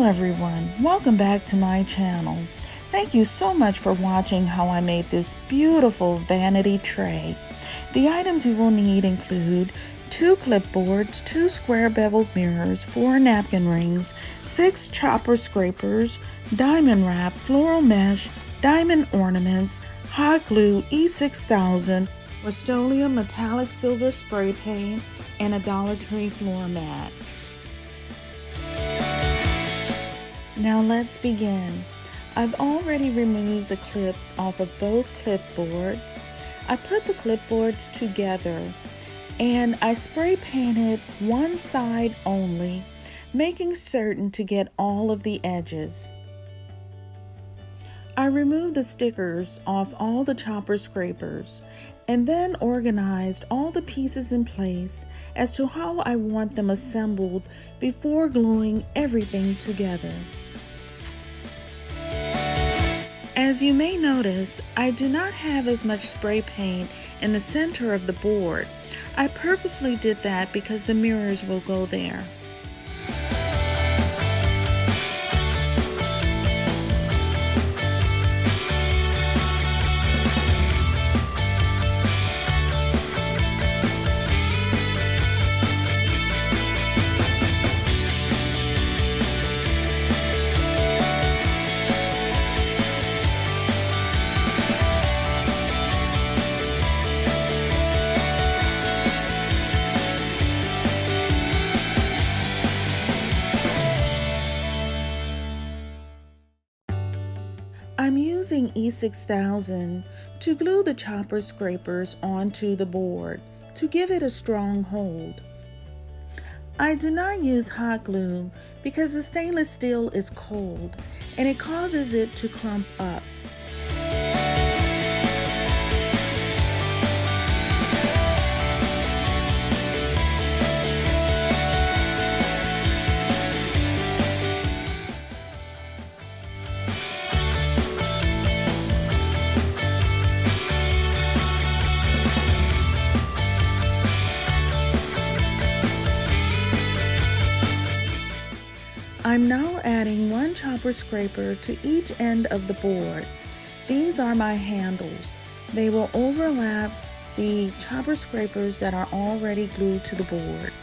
Hello everyone, welcome back to my channel. Thank you so much for watching how I made this beautiful vanity tray. The items you will need include 2 clipboards, 2 square beveled mirrors, 4 napkin rings, 6 chopper scrapers, diamond wrap, floral mesh, diamond ornaments, hot glue E6000, Rust-Oleum metallic silver spray paint, and a Dollar Tree floor mat. Now let's begin. I've already removed the clips off of both clipboards. I put the clipboards together and I spray painted one side only, making certain to get all of the edges. I removed the stickers off all the chopper scrapers and then organized all the pieces in place as to how I want them assembled before gluing everything together. As you may notice, I do not have as much spray paint in the center of the board. I purposely did that because the mirrors will go there. I'm using E6000 to glue the chopper scrapers onto the board to give it a strong hold. I do not use hot glue because the stainless steel is cold and it causes it to clump up. I'm now adding 1 chopper scraper to each end of the board. These are my handles. They will overlap the chopper scrapers that are already glued to the board.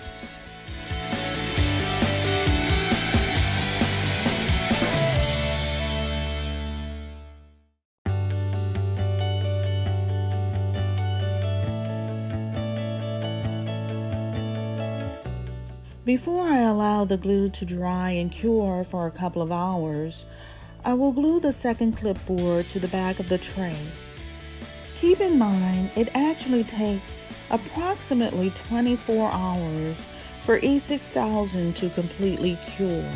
Before I allow the glue to dry and cure for a couple of hours, I will glue the second clipboard to the back of the tray. Keep in mind, it actually takes approximately 24 hours for E6000 to completely cure.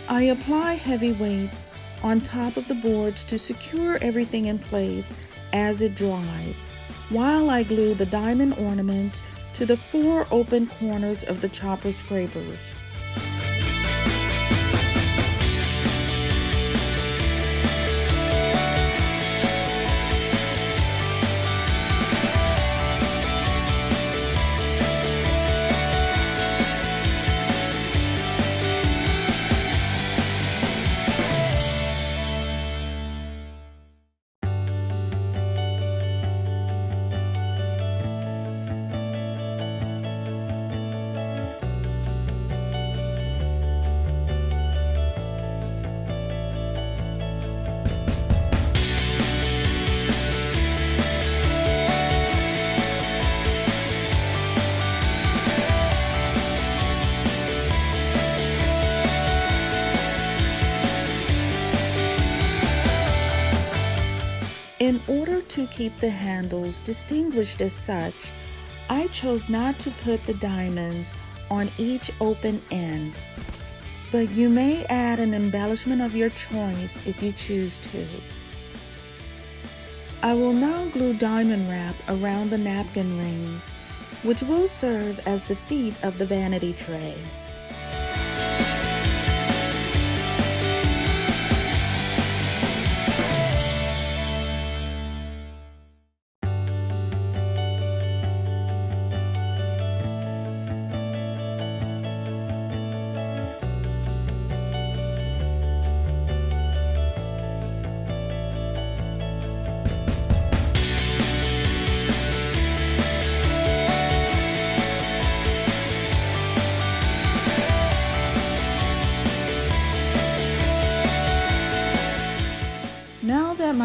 I apply heavy weights on top of the boards to secure everything in place as it dries, while I glue the diamond ornaments to the 4 open corners of the chopper scrapers. In order to keep the handles distinguished as such, I chose not to put the diamonds on each open end, but you may add an embellishment of your choice if you choose to. I will now glue diamond wrap around the napkin rings, which will serve as the feet of the vanity tray.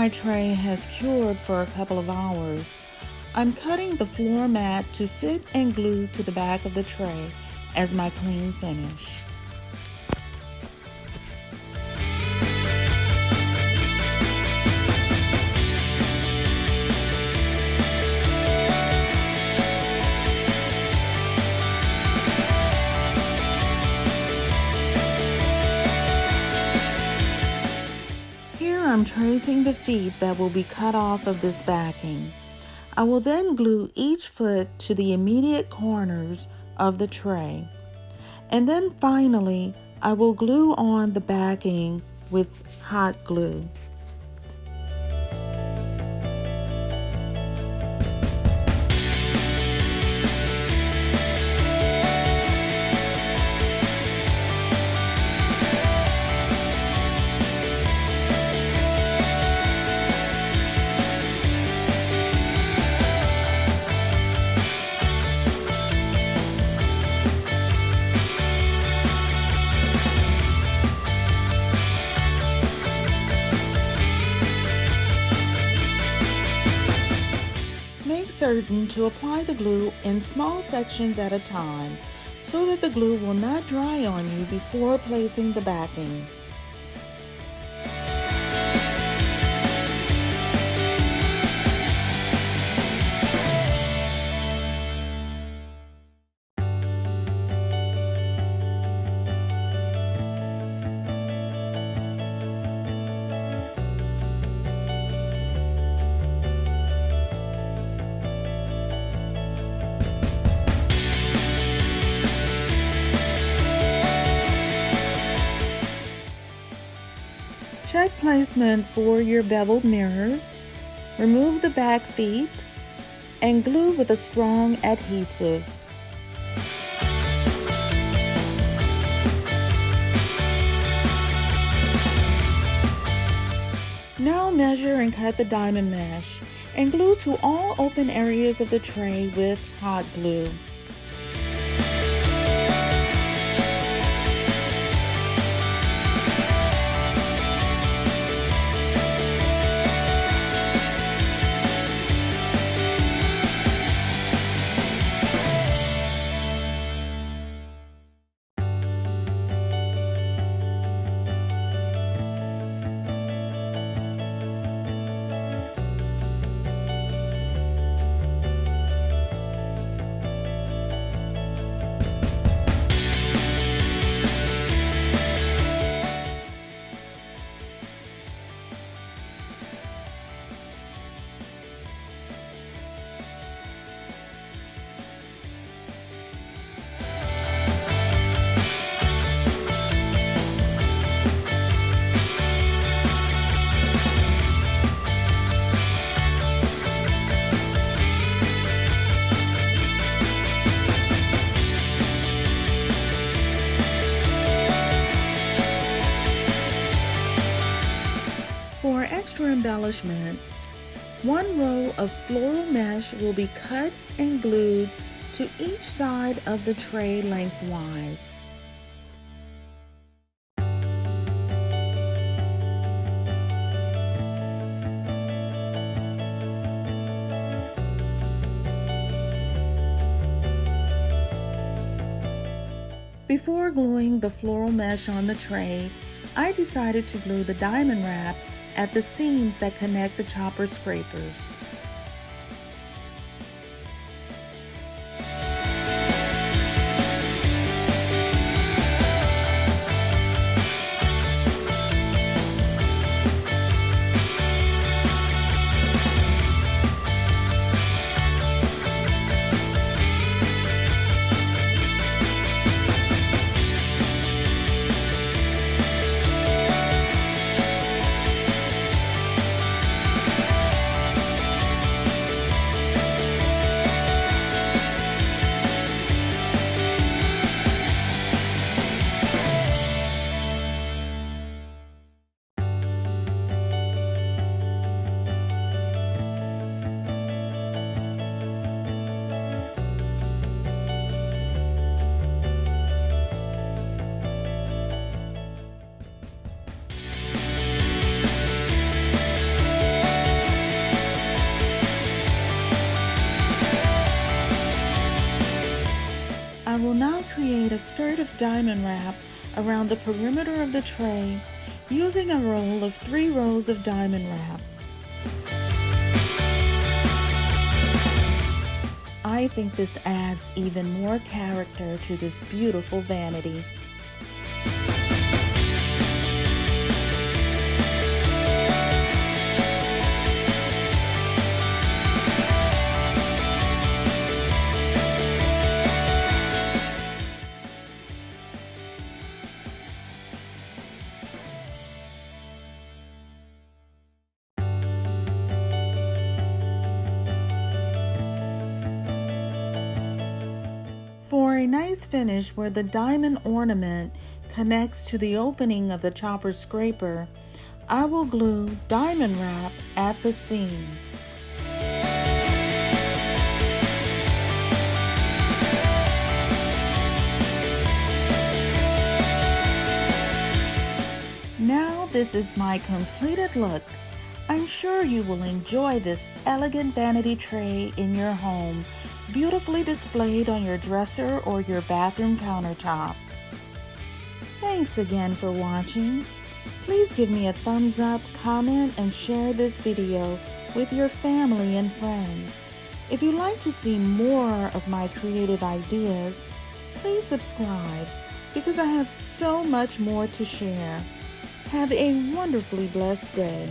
my tray has cured for a couple of hours, I'm cutting the floor mat to fit and glue to the back of the tray as my clean finish. Here I'm tracing the feet that will be cut off of this backing. I will then glue each foot to the immediate corners of the tray. And then finally, I will glue on the backing with hot glue. Make certain to apply the glue in small sections at a time so that the glue will not dry on you before placing the backing. Check placement for your beveled mirrors, remove the back feet, and glue with a strong adhesive. Now measure and cut the diamond mesh and glue to all open areas of the tray with hot glue. For extra embellishment, one roll of floral mesh will be cut and glued to each side of the tray lengthwise. Before gluing the floral mesh on the tray, I decided to glue the diamond wrap at the seams that connect the chopper scrapers. create a skirt of diamond wrap around the perimeter of the tray using a roll of 3 rows of diamond wrap. I think this adds even more character to this beautiful vanity. For a nice finish where the diamond ornament connects to the opening of the chopper scraper, I will glue diamond wrap at the seam. Now this is my completed look. I'm sure you will enjoy this elegant vanity tray in your home, beautifully displayed on your dresser or your bathroom countertop. Thanks again for watching. Please give me a thumbs up, comment, and share this video with your family and friends. If you'd like to see more of my creative ideas, please subscribe because I have so much more to share. Have a wonderfully blessed day.